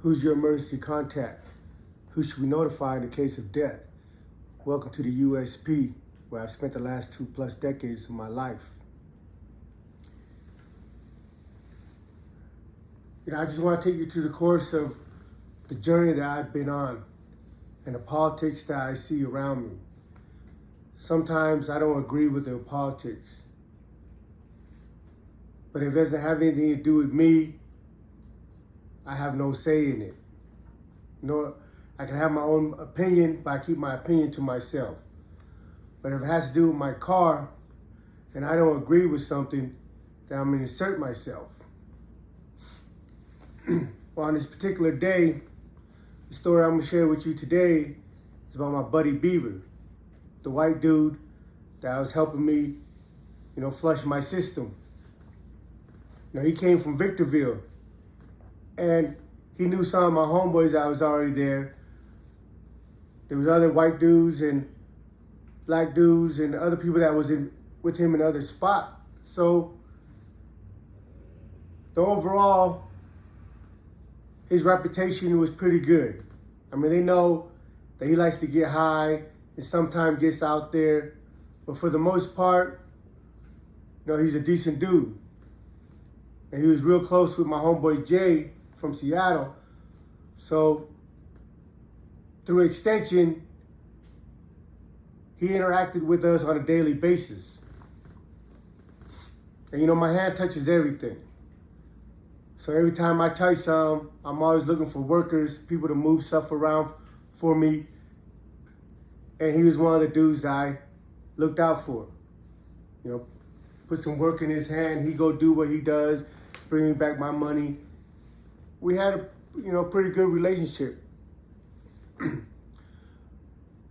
Who's your emergency contact? Who should we notify in the case of death? Welcome to the USP, where I've spent the last 2+ decades of my life. I just want to take you through the course of the journey that I've been on and the politics that I see around me. Sometimes I don't agree with their politics. But if it doesn't have anything to do with me, I have no say in it. I can have my own opinion, but I keep my opinion to myself. But if it has to do with my car and I don't agree with something, then I'm going to insert myself. Well, on this particular day, the story I'm going to share with you today is about my buddy Beaver, the white dude that was helping me, flush my system. He came from Victorville, and he knew some of my homeboys that was already there. There was other white dudes and black dudes and other people that was with him in other spot. So the overall, his reputation was pretty good. They know that he likes to get high and sometimes gets out there. But for the most part, he's a decent dude. And he was real close with my homeboy Jay from Seattle. So through extension, he interacted with us on a daily basis. And my hand touches everything. So every time I touch some, I'm always looking for workers, people to move stuff around for me. And he was one of the dudes that I looked out for. Put some work in his hand, he go do what he does, bring me back my money. We had a pretty good relationship.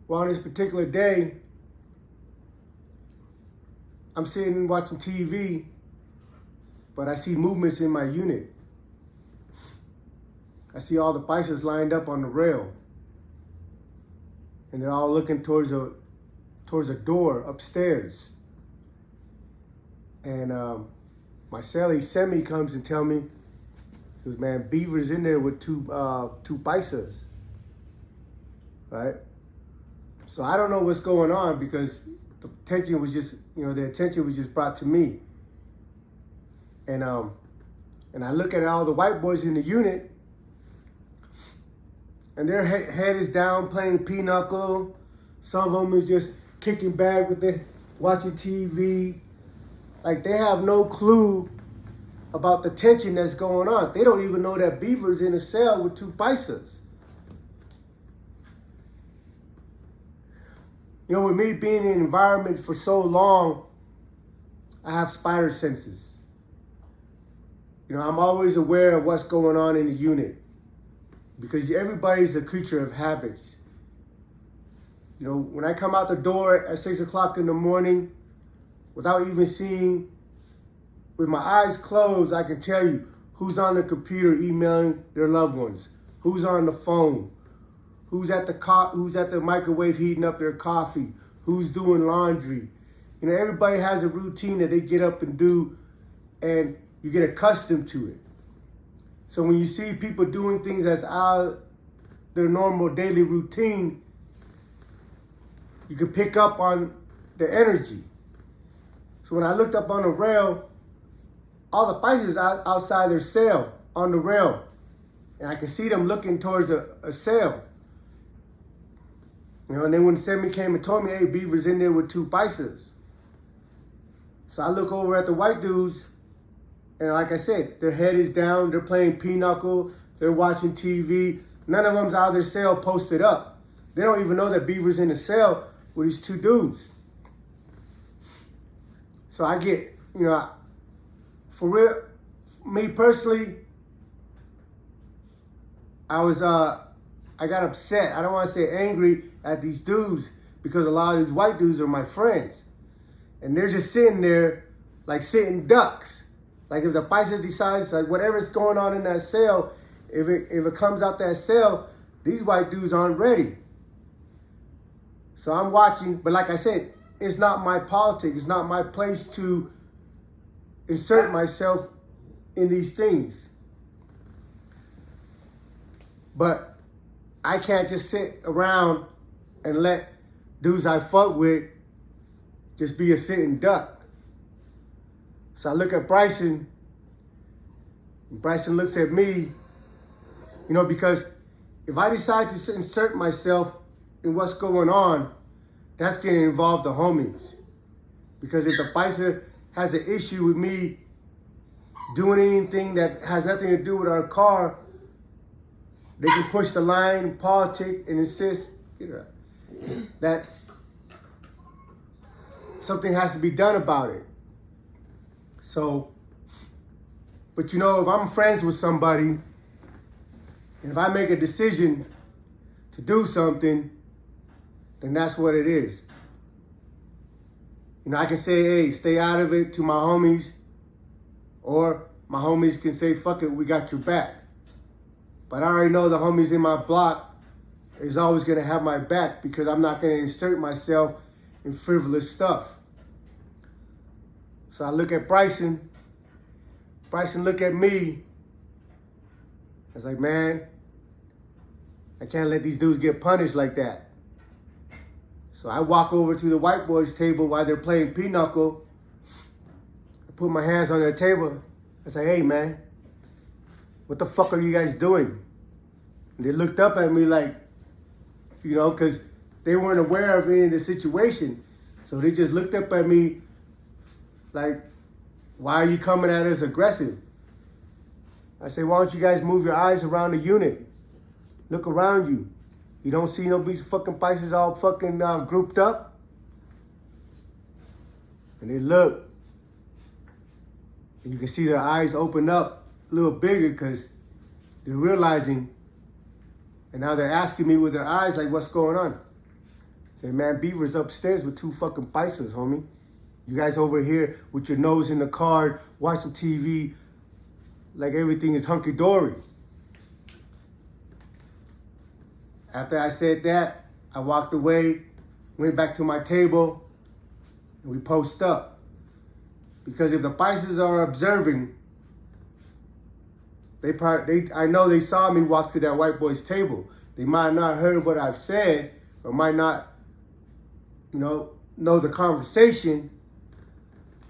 Well, on this particular day, I'm sitting watching TV, but I see movements in my unit. I see all the bicycles lined up on the rail, and they're all looking towards a door upstairs. And my cellie Semi comes and tell me, he goes, "Man, Beaver's in there with two bicycles." Right? So I don't know what's going on because the attention was just brought to me. And I look at all the white boys in the unit, and their head is down playing pinochle. Some of them is just kicking back with their watching TV. Like they have no clue about the tension that's going on. They don't even know that Beaver's in a cell with two bicycles. With me being in an environment for so long, I have spider senses. I'm always aware of what's going on in the unit because everybody's a creature of habits. When I come out the door at 6 o'clock in the morning, without even seeing, with my eyes closed, I can tell you who's on the computer emailing their loved ones, who's on the phone, who's at the microwave heating up their coffee, who's doing laundry. Everybody has a routine that they get up and do, and you get accustomed to it. So when you see people doing things that's out of their normal daily routine, you can pick up on the energy. So when I looked up on the rail, all the bicycles outside their cell on the rail, and I can see them looking towards a cell. And then when Sammy came and told me, "Hey, Beaver's in there with two bicycles." So I look over at the white dudes, and like I said, their head is down, they're playing pinochle, they're watching TV. None of them's out of their cell posted up. They don't even know that Beaver's in a cell with these two dudes. So I get, for real, me personally, I got upset. I don't want to say angry at these dudes because a lot of these white dudes are my friends. And they're just sitting there like sitting ducks. Like if the bicycle decides, like whatever's going on in that cell, if it comes out that cell, these white dudes aren't ready. So I'm watching, but like I said, it's not my politics. It's not my place to insert myself in these things. But I can't just sit around and let dudes I fuck with just be a sitting duck. So I look at Bryson, and Bryson looks at me, because if I decide to insert myself in what's going on, that's going to involve the homies. Because if the Paisa has an issue with me doing anything that has nothing to do with our car, they can push the line, politic, and insist that something has to be done about it. So, but if I'm friends with somebody, and if I make a decision to do something, then that's what it is. I can say, hey, stay out of it to my homies, or my homies can say, fuck it, we got your back. But I already know the homies in my block is always going to have my back because I'm not going to insert myself in frivolous stuff. So I look at Bryson. Bryson look at me. I was like, man, I can't let these dudes get punished like that. So I walk over to the white boys' table while they're playing pinochle. I put my hands on their table. I say, hey, man, what the fuck are you guys doing? And they looked up at me like, because they weren't aware of any of the situation. So they just looked up at me like, why are you coming at us aggressive? I say, why don't you guys move your eyes around the unit? Look around you. You don't see no these fucking Pisces all fucking grouped up? And they look. And you can see their eyes open up a little bigger because they're realizing. And now they're asking me with their eyes, like, what's going on? I say, man, Beaver's upstairs with 2 fucking Pisces, homie. You guys over here with your nose in the car, watching TV, like everything is hunky-dory. After I said that, I walked away, went back to my table, and we post up. Because if the Pisces are observing, I know they saw me walk to that white boy's table. They might not heard what I've said, or might not, know the conversation.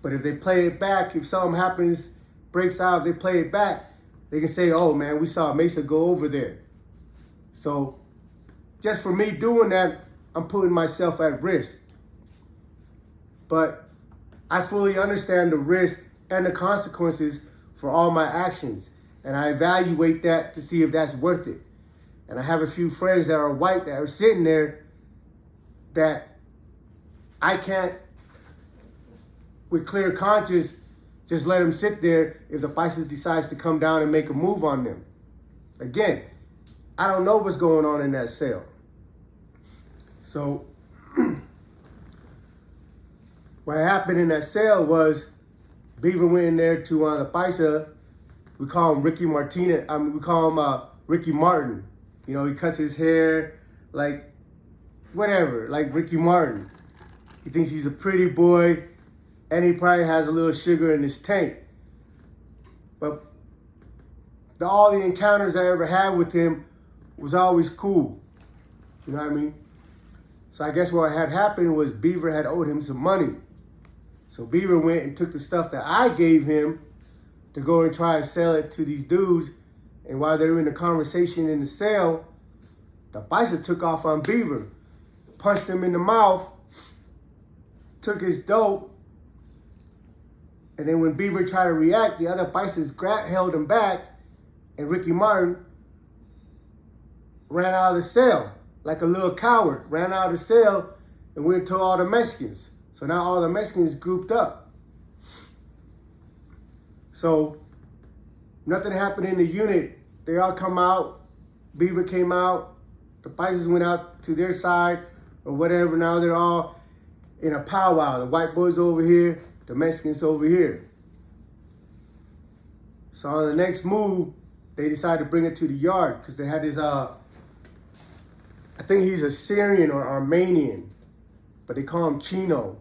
But if they play it back, if something happens, breaks out, if they play it back, they can say, oh man, we saw Mesa go over there. So just for me doing that, I'm putting myself at risk. But I fully understand the risk and the consequences for all my actions. And I evaluate that to see if that's worth it. And I have a few friends that are white that are sitting there that I can't, with clear conscience, just let them sit there if the Pisces decides to come down and make a move on them. Again, I don't know what's going on in that cell. So what happened in that cell was Beaver went in there to the Paisa. We call him Ricky Martinez. We call him Ricky Martin. He cuts his hair like whatever, like Ricky Martin. He thinks he's a pretty boy, and he probably has a little sugar in his tank. But all the encounters I ever had with him was always cool. You know what I mean? So I guess what had happened was Beaver had owed him some money. So Beaver went and took the stuff that I gave him to go and try and sell it to these dudes. And while they were in the conversation in the cell, the Paisa took off on Beaver, punched him in the mouth, took his dope. And then when Beaver tried to react, the other Paisas held him back, and Ricky Martin ran out of the cell like a little coward, ran out of the cell and went and told all the Mexicans. So now all the Mexicans grouped up. So nothing happened in the unit. They all come out. Beaver came out. The Paisas went out to their side or whatever. Now they're all in a powwow. The white boys over here, the Mexicans over here. So on the next move, they decided to bring it to the yard because they had this, I think he's a Syrian or Armenian, but they call him Chino.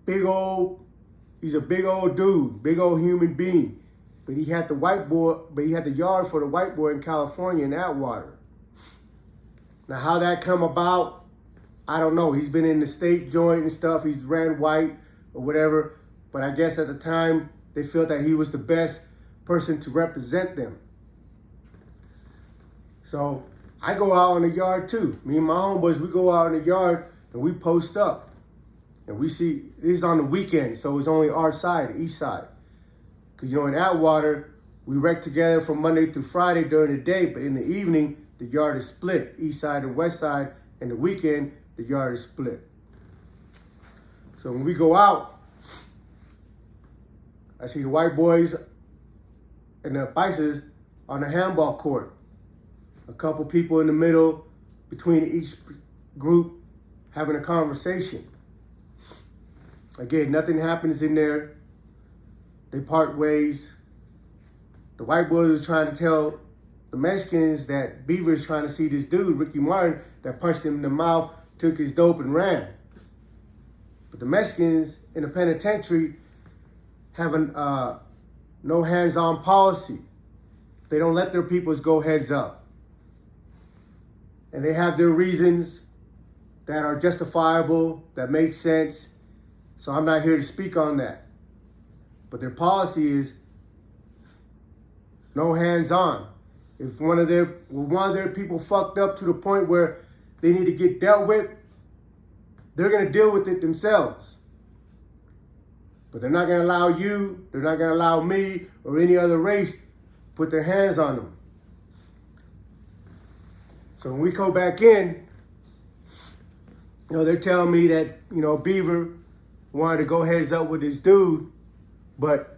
He's a big old dude, big old human being. But he had the yard for the white boy in California in Atwater. Now, how that come about, I don't know. He's been in the state joint and stuff. He's ran white or whatever. But I guess at the time, they felt that he was the best person to represent them. So I go out on the yard too. Me and my homeboys, we go out in the yard and we post up. And we see, this is on the weekend, so it's only our side, the east side. Because, in Atwater, we wreck together from Monday through Friday during the day, but in the evening, the yard is split, east side and west side, and the weekend, the yard is split. So when we go out, I see the white boys and the Pisces on the handball court. A couple people in the middle between each group having a conversation. Again, nothing happens in there. They part ways. The white boy was trying to tell the Mexicans that Beaver is trying to see this dude, Ricky Martin, that punched him in the mouth, took his dope and ran. But the Mexicans in the penitentiary have a no hands-on policy. They don't let their peoples go heads up. And they have their reasons that are justifiable, that make sense. So I'm not here to speak on that. But their policy is no hands-on. If one of their people fucked up to the point where they need to get dealt with, they're going to deal with it themselves. But they're not going to allow you, they're not going to allow me or any other race put their hands on them. So when we go back in, they're telling me that, Beaver wanted to go heads up with this dude, but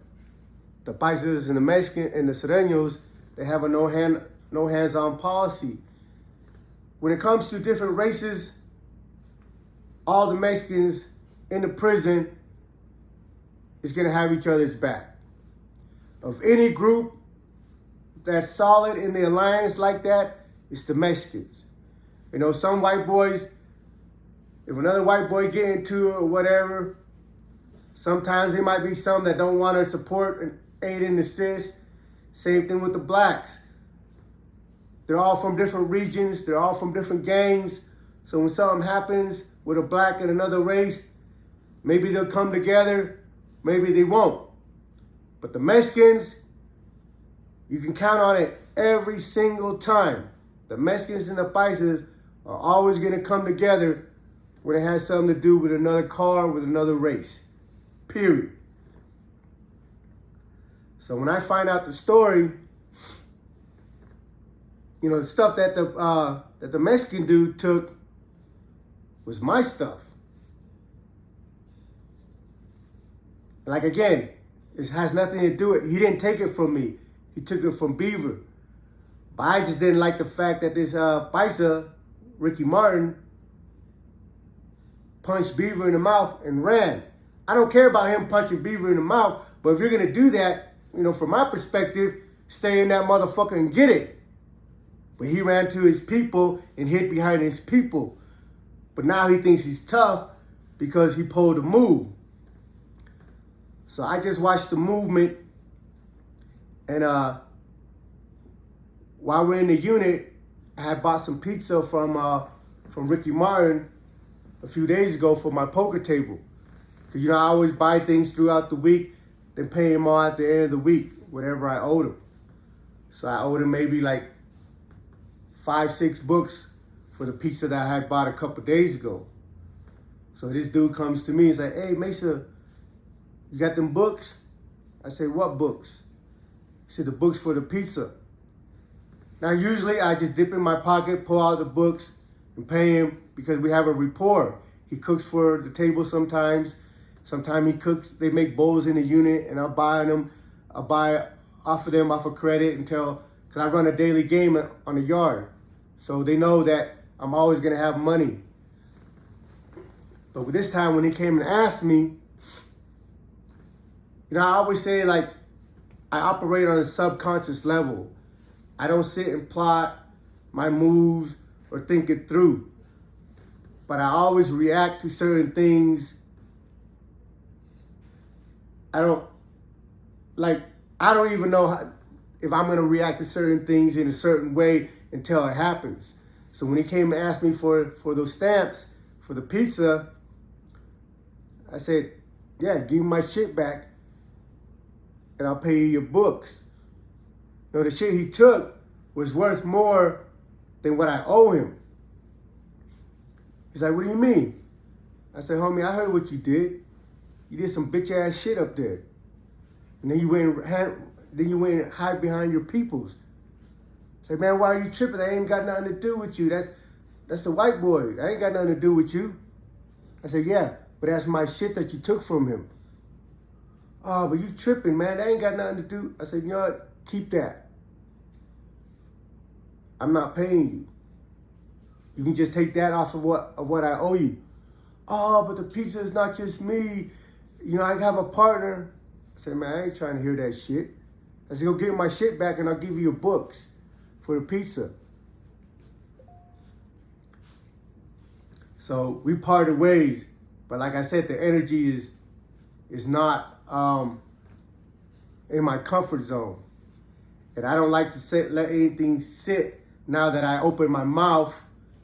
the Paisas and the Mexican and the Sereños, they have a no hands-on policy. When it comes to different races, all the Mexicans in the prison is going to have each other's back. Of any group that's solid in the alliance like that, it's the Mexicans. Some white boys, if another white boy get into it or whatever, sometimes there might be some that don't want to support and aid and assist. Same thing with the blacks. They're all from different regions. They're all from different gangs. So when something happens with a black and another race, maybe they'll come together, maybe they won't. But the Mexicans, you can count on it every single time. The Mexicans and the Paisas are always going to come together when it has something to do with another car, with another race. Period. So when I find out the story, the stuff that the Mexican dude took was my stuff. Like again, it has nothing to do with it. He didn't take it from me. He took it from Beaver. But I just didn't like the fact that this Paisa, Ricky Martin, punched Beaver in the mouth and ran. I don't care about him punching Beaver in the mouth, but if you're going to do that, from my perspective, stay in that motherfucker and get it. But he ran to his people and hid behind his people. But now he thinks he's tough because he pulled a move. So I just watched the movement, and while we're in the unit, I had bought some pizza from Ricky Martin a few days ago for my poker table. Because, I always buy things throughout the week, then pay him all at the end of the week, whatever I owed him. So I owed him maybe like 5-6 books for the pizza that I had bought a couple days ago. So this dude comes to me, he's like, "Hey, Mesa, you got them books?" I say, "What books?" He said, "The books for the pizza." Now, usually I just dip in my pocket, pull out the books, and pay him because we have a rapport. He cooks for the table sometimes. Sometimes he cooks, they make bowls in the unit, and I'll buy them. I'll buy off of them off of credit because I run a daily game on the yard. So they know that I'm always going to have money. But with this time when he came and asked me, I always say, I operate on a subconscious level. I don't sit and plot my moves or think it through. But I always react to certain things. I I don't even know if I'm going to react to certain things in a certain way until it happens. So when he came and asked me for those stamps for the pizza, I said, yeah, give me my shit back and I'll pay you your books. No, the shit he took was worth more than what I owe him. He's like, what do you mean? I said, homie, I heard what you did. You did some bitch ass shit up there. And then you went and hide behind your peoples. I said, man, why are you tripping? I ain't got nothing to do with you. That's the white boy. I ain't got nothing to do with you. I said, yeah, but that's my shit that you took from him. Oh, but you tripping, man. That ain't got nothing to do. I said, you know what? Keep that. I'm not paying you. You can just take that off of what I owe you. Oh, but the pizza is not just me. You know, I have a partner. I said, man, I ain't trying to hear that shit. I said, go get my shit back and I'll give you your books for the pizza. So we parted ways. But like I said, the energy is not in my comfort zone. And I don't like to let anything sit now that I open my mouth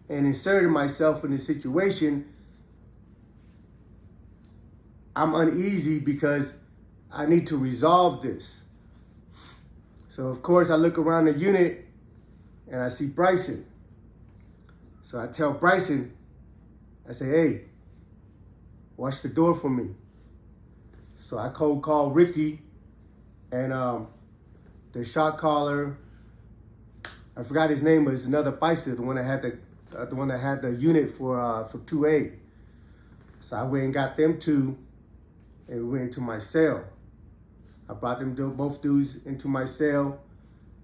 and inserted myself in the situation. I'm uneasy because I need to resolve this. So of course I look around the unit and I see Bryson. So I tell Bryson, I say, hey, watch the door for me. So I cold call Ricky and the shot caller, I forgot his name, but it's another Bison, the one that had the unit for 2A. So I went and got them two and we went into my cell. I brought them both dudes into my cell.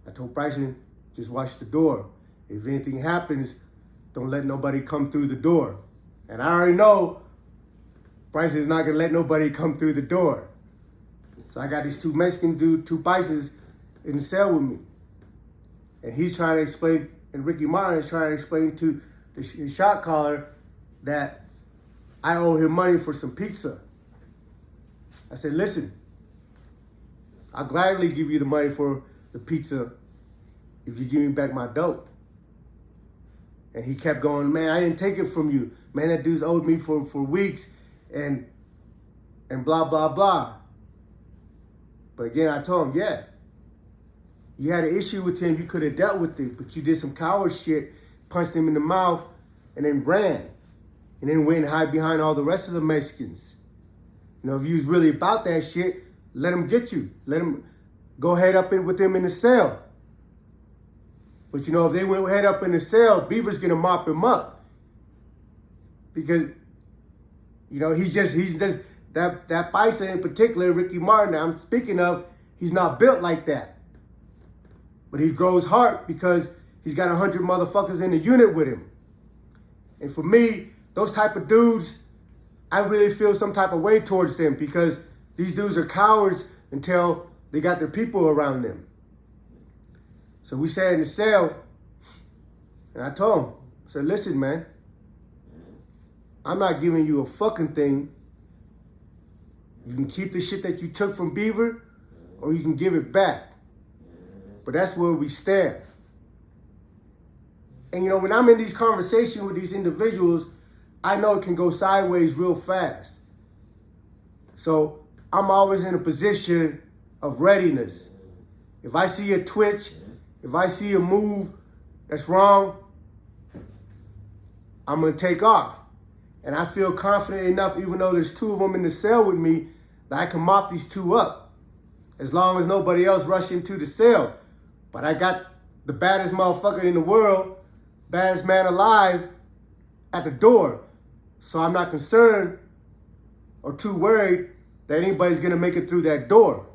I told Bryson, just watch the door. If anything happens, don't let nobody come through the door. And I already know Bryson's not gonna let nobody come through the door. So I got these two Mexican dudes, two Bisons in the cell with me. And he's trying to explain, and Ricky Martin is trying to explain to the shot caller that I owe him money for some pizza. I said, listen, I'll gladly give you the money for the pizza if you give me back my dope. And he kept going, man, I didn't take it from you. Man, that dude's owed me for weeks and blah, blah, blah. But again, I told him, yeah, you had an issue with him, you could have dealt with it, but you did some coward shit, punched him in the mouth, and then ran. And then went and hid behind all the rest of the Mexicans. You know, if you was really about that shit, let them get you. Let them go head up with them in the cell. But you know, if they went head up in the cell, Beaver's gonna mop him up. Because, you know, he's just that Bison in particular, Ricky Martin, that I'm speaking of, he's not built like that. But he grows heart because he's got 100 motherfuckers in the unit with him. And for me, those type of dudes, I really feel some type of way towards them because these dudes are cowards until they got their people around them. So we sat in the cell and I told him, I said, listen, man, I'm not giving you a fucking thing. You can keep the shit that you took from Beaver or you can give it back. But that's where we stand. And you know, when I'm in these conversations with these individuals, I know it can go sideways real fast. So I'm always in a position of readiness. If I see a twitch, if I see a move that's wrong, I'm gonna take off. And I feel confident enough, even though there's two of them in the cell with me, that I can mop these two up. As long as nobody else rush into the cell. But I got the baddest motherfucker in the world, baddest man alive at the door. So I'm not concerned or too worried that anybody's gonna make it through that door.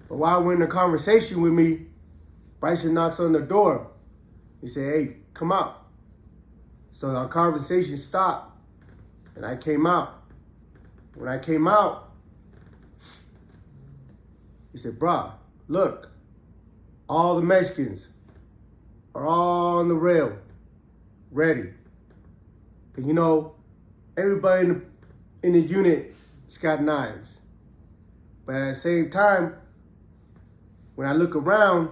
But while we're in the conversation with me, Bryson knocks on the door. He said, hey, come out. So our conversation stopped and I came out. When I came out, he said, bruh, look, all the Mexicans are all on the rail, ready. And you know, everybody in the unit's got knives. But at the same time, when I look around,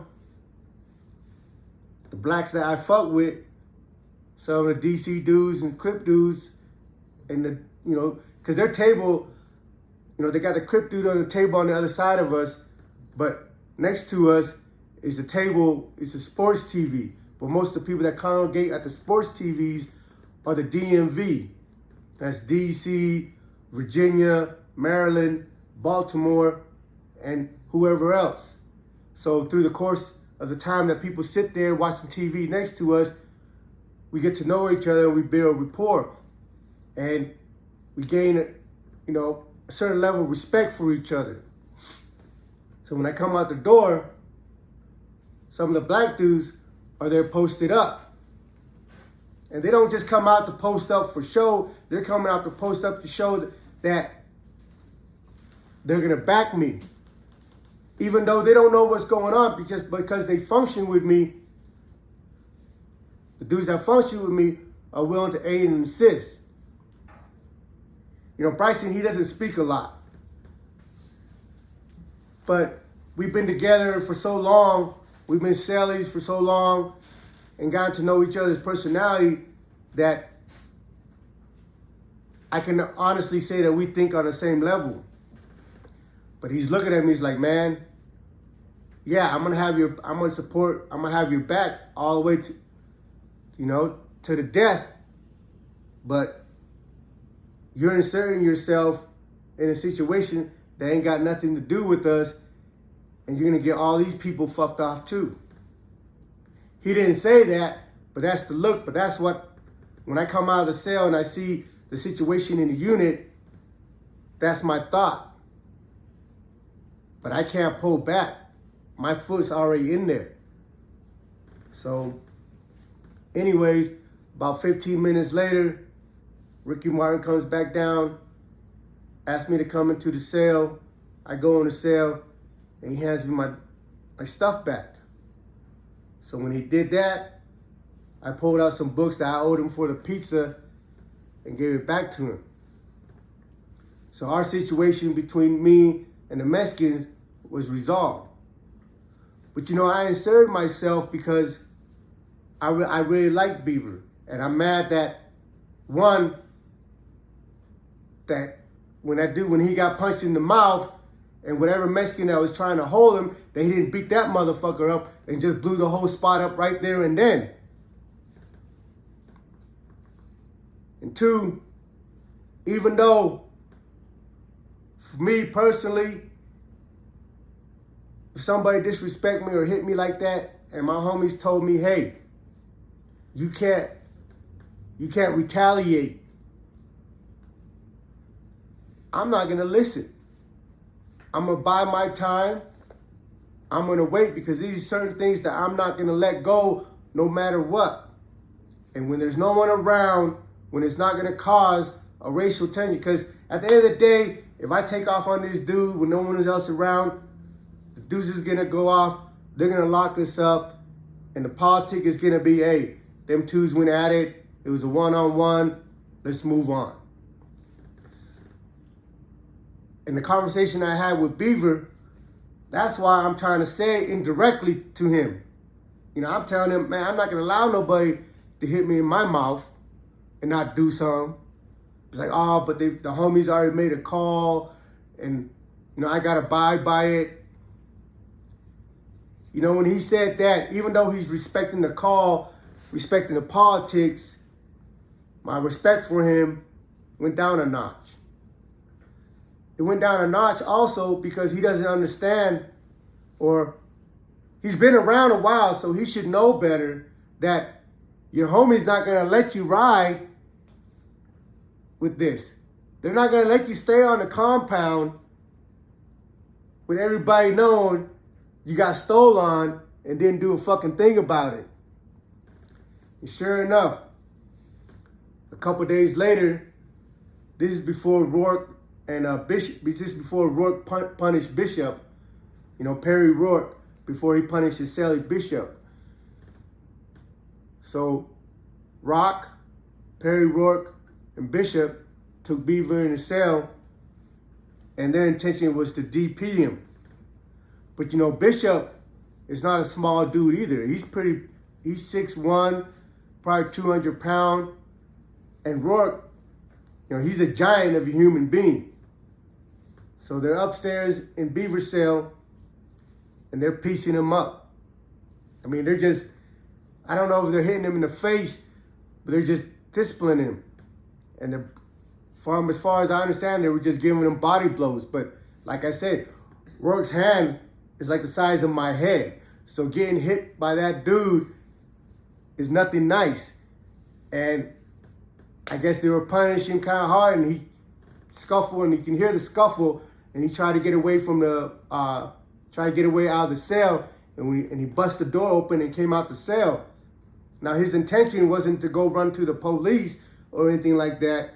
the blacks that I fuck with, some of the DC dudes and Crip dudes, and the, because their table, they got the Crip dude on the table on the other side of us, but next to us is the table, it's a sports TV. But most of the people that congregate at the sports TVs are the DMV. That's DC, Virginia, Maryland, Baltimore, and whoever else. So through the course of the time that people sit there watching TV next to us, we get to know each other and we build rapport. And we gain, a certain level of respect for each other. So when I come out the door, some of the black dudes are there posted up. And they don't just come out to post up for show. They're coming out to post up to show that they're going to back me. Even though they don't know what's going on because they function with me. The dudes that function with me are willing to aid and assist. Bryson, he doesn't speak a lot. But we've been together for so long. We've been cellies for so long and gotten to know each other's personality that I can honestly say that we think on the same level. But he's looking at me, he's like, man, yeah, I'm gonna have your back all the way to, to the death. But you're inserting yourself in a situation that ain't got nothing to do with us, and you're gonna get all these people fucked off too. He didn't say that, but that's the look. But that's what, when I come out of the cell and I see the situation in the unit, that's my thought. But I can't pull back. My foot's already in there. So, anyways, about 15 minutes later, Ricky Martin comes back down, asks me to come into the cell. I go in the cell, and he hands me my stuff back. So when he did that, I pulled out some books that I owed him for the pizza and gave it back to him. So our situation between me and the Mexicans was resolved. But I inserted myself because I really like Beaver. And I'm mad that, one, that when he got punched in the mouth, and whatever Mexican that was trying to hold him, that he didn't beat that motherfucker up and just blew the whole spot up right there and then. And two, even though, for me personally, if somebody disrespect me or hit me like that, and my homies told me, hey, you can't retaliate, I'm not gonna listen. I'm gonna bide my time. I'm gonna wait because these are certain things that I'm not gonna let go no matter what. And when there's no one around, when it's not gonna cause a racial tension, because at the end of the day, if I take off on this dude when no one else around, the deuce is gonna go off, they're gonna lock us up, and the politic is gonna be, hey, them twos went at it, it was a one-on-one, let's move on. In the conversation I had with Beaver, that's why I'm trying to say it indirectly to him. I'm telling him, man, I'm not gonna allow nobody to hit me in my mouth and not do something. It's like, oh, but the homies already made a call and, I gotta abide by it. When he said that, even though he's respecting the call, respecting the politics, my respect for him went down a notch. It went down a notch also because he doesn't understand, or he's been around a while, so he should know better that your homie's not gonna let you ride with this. They're not gonna let you stay on the compound with everybody knowing you got stole on and didn't do a fucking thing about it. And sure enough, a couple days later, this is before Rourke and Bishop, this is before Rourke punished Bishop, Perry Rourke, before he punished his Sally Bishop. So Rock, Perry Rourke, and Bishop took Beaver in the cell and their intention was to DP him. But you know, Bishop is not a small dude either. He's 6'1", probably 200 pounds. And Rourke, you know, he's a giant of a human being. So they're upstairs in Beaver cell and they're piecing him up. I mean, they're just, I don't know if they're hitting him in the face, but they're just disciplining him. And as far as I understand, they were just giving him body blows. But like I said, Rourke's hand is like the size of my head. So getting hit by that dude is nothing nice. And I guess they were punishing him kind of hard, and he scuffled, and you can hear the scuffle, and he tried to get away from out of the cell, and he busted the door open and came out the cell. Now his intention wasn't to go run to the police or anything like that,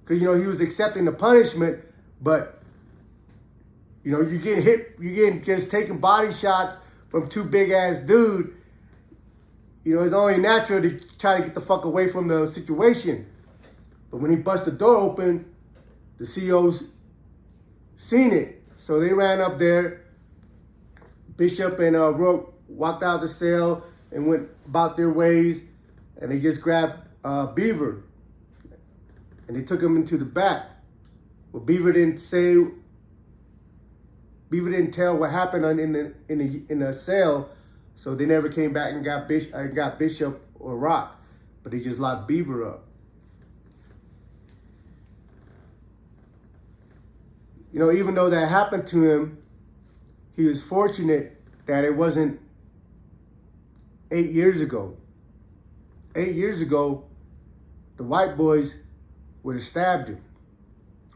because you know he was accepting the punishment. But you know, you get hit, you getting just taking body shots from two big ass dude. You know, it's only natural to try to get the fuck away from the situation. But when he busted the door open, the COs seen it. So they ran up there. Bishop and Rourke walked out the cell and went about their ways. And they just grabbed Beaver. And they took him into the back. Well, Beaver didn't tell what happened in the cell. So they never came back and got Bishop or Rock. But they just locked Beaver up. You know, even though that happened to him, he was fortunate that it wasn't 8 years ago. 8 years ago, the white boys would have stabbed him.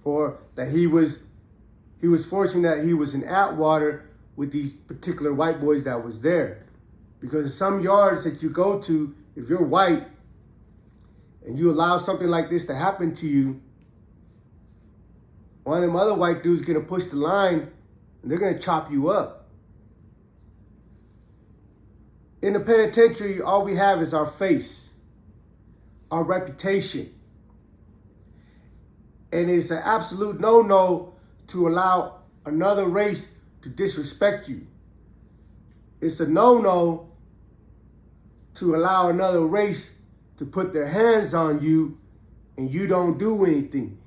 Or that he was fortunate that he was in Atwater with these particular white boys that was there. Because some yards that you go to, if you're white and you allow something like this to happen to you, one of them other white dudes gonna push the line and they're gonna chop you up. In the penitentiary, all we have is our face, our reputation. And it's an absolute no-no to allow another race to disrespect you. It's a no-no to allow another race to put their hands on you and you don't do anything.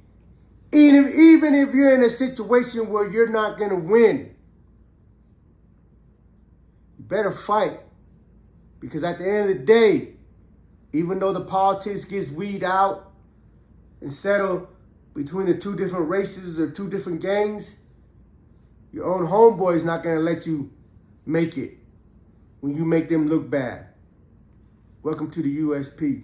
Even if you're in a situation where you're not going to win, you better fight. Because at the end of the day, even though the politics gets weeded out and settled between the two different races or two different gangs, your own homeboy is not going to let you make it when you make them look bad. Welcome to the USP.